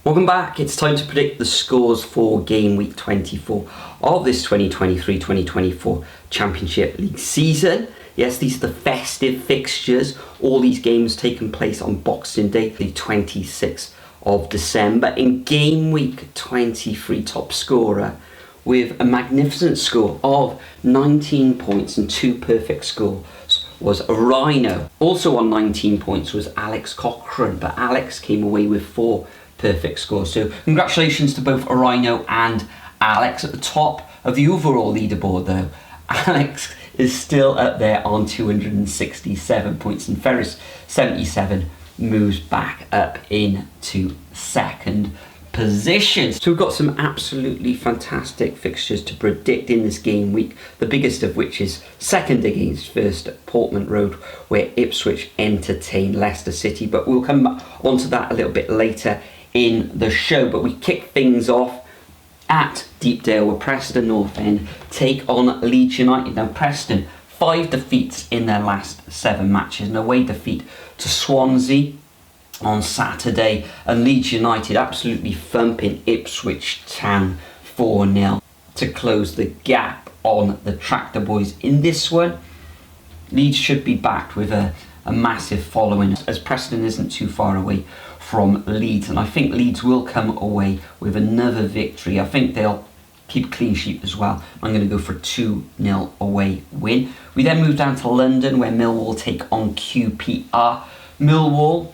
Welcome back. It's time to predict the scores for game week 24 of this 2023-2024 Championship League season. Yes, these are the festive fixtures. All these games taking place on Boxing Day, the 26th of December. In game week 23, top scorer with a magnificent score of 19 points and 2 perfect scores was Rhino. Also on 19 points was Alex Cochrane, but Alex came away with 4 perfect scores. So congratulations to both Rhino and Alex. At the top of the overall leaderboard though, Alex is still up there on 267 points, and Ferris 77 moves back up into second position. So we've got some absolutely fantastic fixtures to predict in this game week, the biggest of which is second against first at Portman Road, where Ipswich entertain Leicester City, but we'll come on to that a little bit later in the show. But we kick things off at Deepdale, where Preston North End take on Leeds United. Now Preston, 5 defeats in their last 7 matches, an away defeat to Swansea on Saturday, and Leeds United absolutely thumping Ipswich Town 4-0 to close the gap on the Tractor Boys. In this one, Leeds should be backed with a massive following, as Preston isn't too far away from Leeds, and I think Leeds will come away with another victory. I think they'll keep clean sheet as well. I'm going to go for a 2-0 away win. We then move down to London, where Millwall take on QPR. Millwall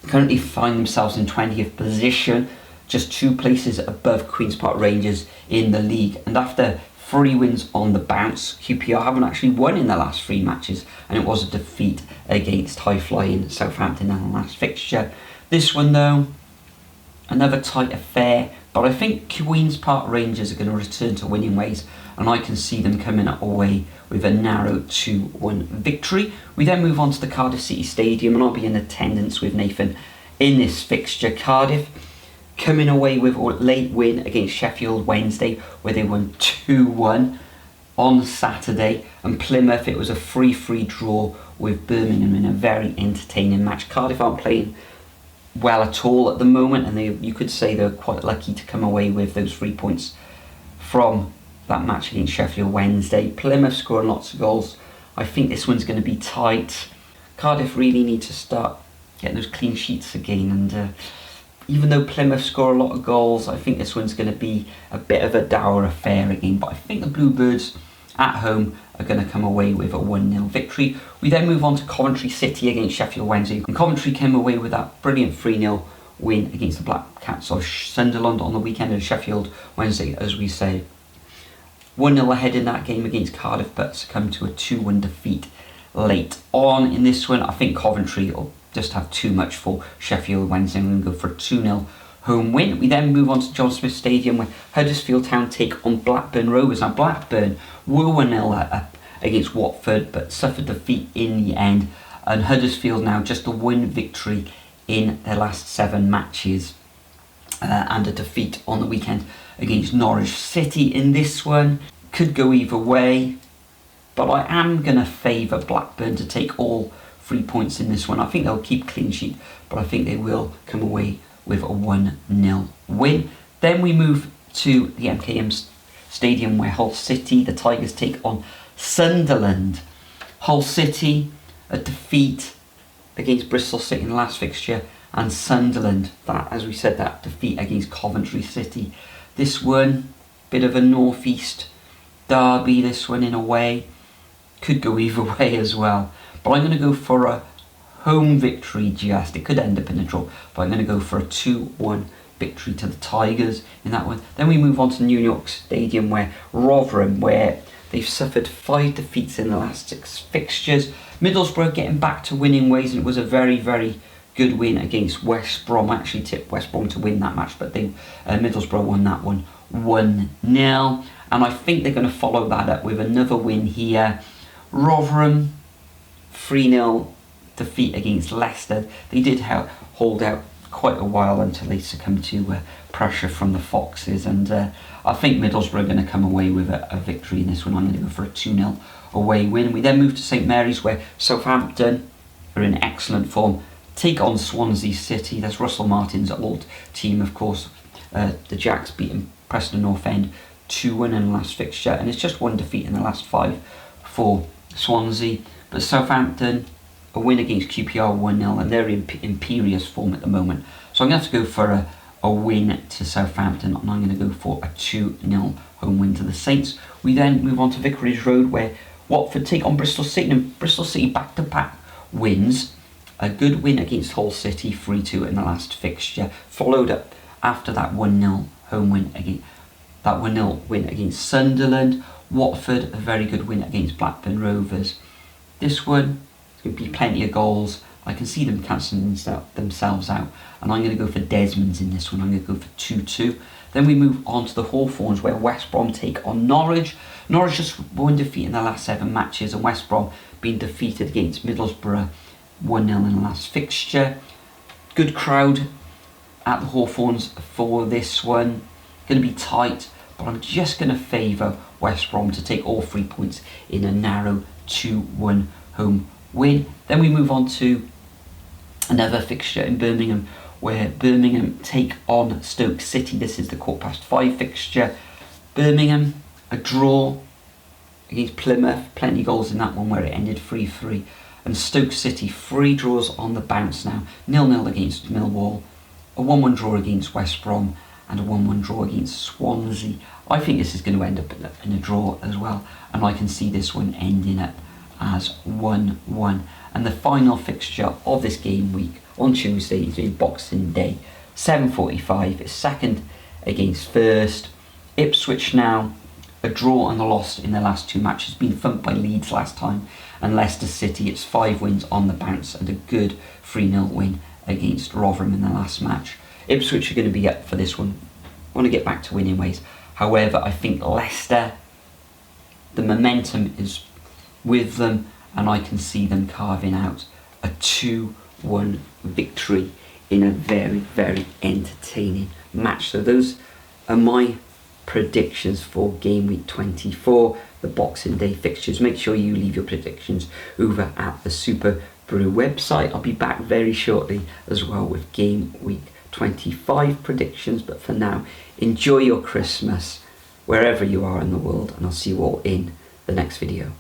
currently find themselves in 20th position, just 2 places above Queen's Park Rangers in the league, and after 3 wins on the bounce, QPR haven't actually won in their last 3 matches, and it was a defeat against high-flying Southampton in the last fixture. This one though, another tight affair, but I think Queen's Park Rangers are going to return to winning ways, and I can see them coming away with a narrow 2-1 victory. We then move on to the Cardiff City Stadium, and I'll be in attendance with Nathan in this fixture. Cardiff coming away with a late win against Sheffield Wednesday, where they won 2-1 on Saturday, and Plymouth, it was a 3-3 draw with Birmingham in a very entertaining match. Cardiff aren't playing well at all at the moment, and you could say they're quite lucky to come away with those 3 points from that match against Sheffield Wednesday. Plymouth scoring lots of goals. I think this one's going to be tight. Cardiff really need to start getting those clean sheets again, and even though Plymouth score a lot of goals, I think this one's going to be a bit of a dour affair again, but I think the Bluebirds at home are going to come away with a 1-0 victory. We then move on to Coventry City against Sheffield Wednesday, and Coventry came away with that brilliant 3-0 win against the Black Cats of Sunderland on the weekend, and Sheffield Wednesday, as we say, 1-0 ahead in that game against Cardiff, but succumbed to a 2-1 defeat late on. In this one, I think Coventry will just have too much for Sheffield Wednesday. I'm going to go for a 2-0 home win. We then move on to John Smith Stadium, where Huddersfield Town take on Blackburn Rovers. Now Blackburn were 1-0 up against Watford, but suffered defeat in the end, and Huddersfield now just a 1 victory in their last 7 matches, and a defeat on the weekend against Norwich City. In this one, could go either way, but I am going to favour Blackburn to take all 3 points in this one. I think they'll keep clean sheet, but I think they will come away with a 1-0 win. Then we move to the MKM Stadium, where Hull City, the Tigers, take on Sunderland. Hull City, a defeat against Bristol City in the last fixture, and Sunderland, that, as we said, that defeat against Coventry City. This one, bit of a northeast derby, this one in a way. Could go either way as well, but I'm going to go for a home victory just. It could end up in a draw, but I'm going to go for a 2-1 victory to the Tigers in that one. Then we move on to New York Stadium, where Rotherham, where they've suffered 5 defeats in the last 6 fixtures. Middlesbrough getting back to winning ways, and it was a very, very good win against West Brom. I actually tipped West Brom to win that match, but Middlesbrough won that one 1-0, and I think they're going to follow that up with another win here. Rotherham, 3-0 defeat against Leicester. They did hold out quite a while until they succumbed to pressure from the Foxes, and I think Middlesbrough are going to come away with a victory in this one. I'm going to go for a 2-0 away win. We then move to St Mary's, where Southampton are in excellent form, take on Swansea City. That's Russell Martin's old team, of course. The Jacks beating Preston North End 2-1 in the last fixture, and it's just one defeat in the last 5 for Swansea. But Southampton, a win against QPR 1-0, and they're in imperious form at the moment. So I'm going to have to go for a win to Southampton, and I'm going to go for a 2-0 home win to the Saints. We then move on to Vicarage Road, where Watford take on Bristol City, and Bristol City back-to-back wins. A good win against Hull City, 3-2 in the last fixture, followed up after that 1-0 home win against that 1-0 win against Sunderland. Watford, a very good win against Blackburn Rovers. This one is going to be plenty of goals. I can see them cancelling themselves out, and I'm going to go for Desmond's in this one. I'm going to go for 2-2. Then we move on to the Hawthorns, where West Brom take on Norwich. Norwich just one defeat in the last 7 matches, and West Brom being defeated against Middlesbrough 1-0 in the last fixture. Good crowd at the Hawthorns for this one. Going to be tight, but I'm just going to favour West Brom to take all 3 points in a narrow 2-1 home win. Then we move on to another fixture in Birmingham, where Birmingham take on Stoke City. This is the 5:15 fixture. Birmingham, a draw against Plymouth, plenty of goals in that one where it ended 3-3. And Stoke City, 3 draws on the bounce now. 0-0 against Millwall, a 1-1 draw against West Brom, and a 1-1 draw against Swansea. I think this is going to end up in a draw as well, and I can see this one ending up as 1-1. And the final fixture of this game week on Tuesday is Boxing Day, 7:45. It's second against first. Ipswich now, a draw and a loss in the last 2 matches, been thumped by Leeds last time, and Leicester City, it's 5 wins on the bounce and a good 3-0 win against Rotherham in the last match. Ipswich are going to be up for this one, want to get back to winning ways. However, I think Leicester, the momentum is with them, and I can see them carving out a 2-1 victory in a very, very entertaining match. So those are my predictions for game week 24, the Boxing Day fixtures. Make sure you leave your predictions over at the Superbru website. I'll be back very shortly as well with game week 25 predictions, but for now, enjoy your Christmas wherever you are in the world, and I'll see you all in the next video.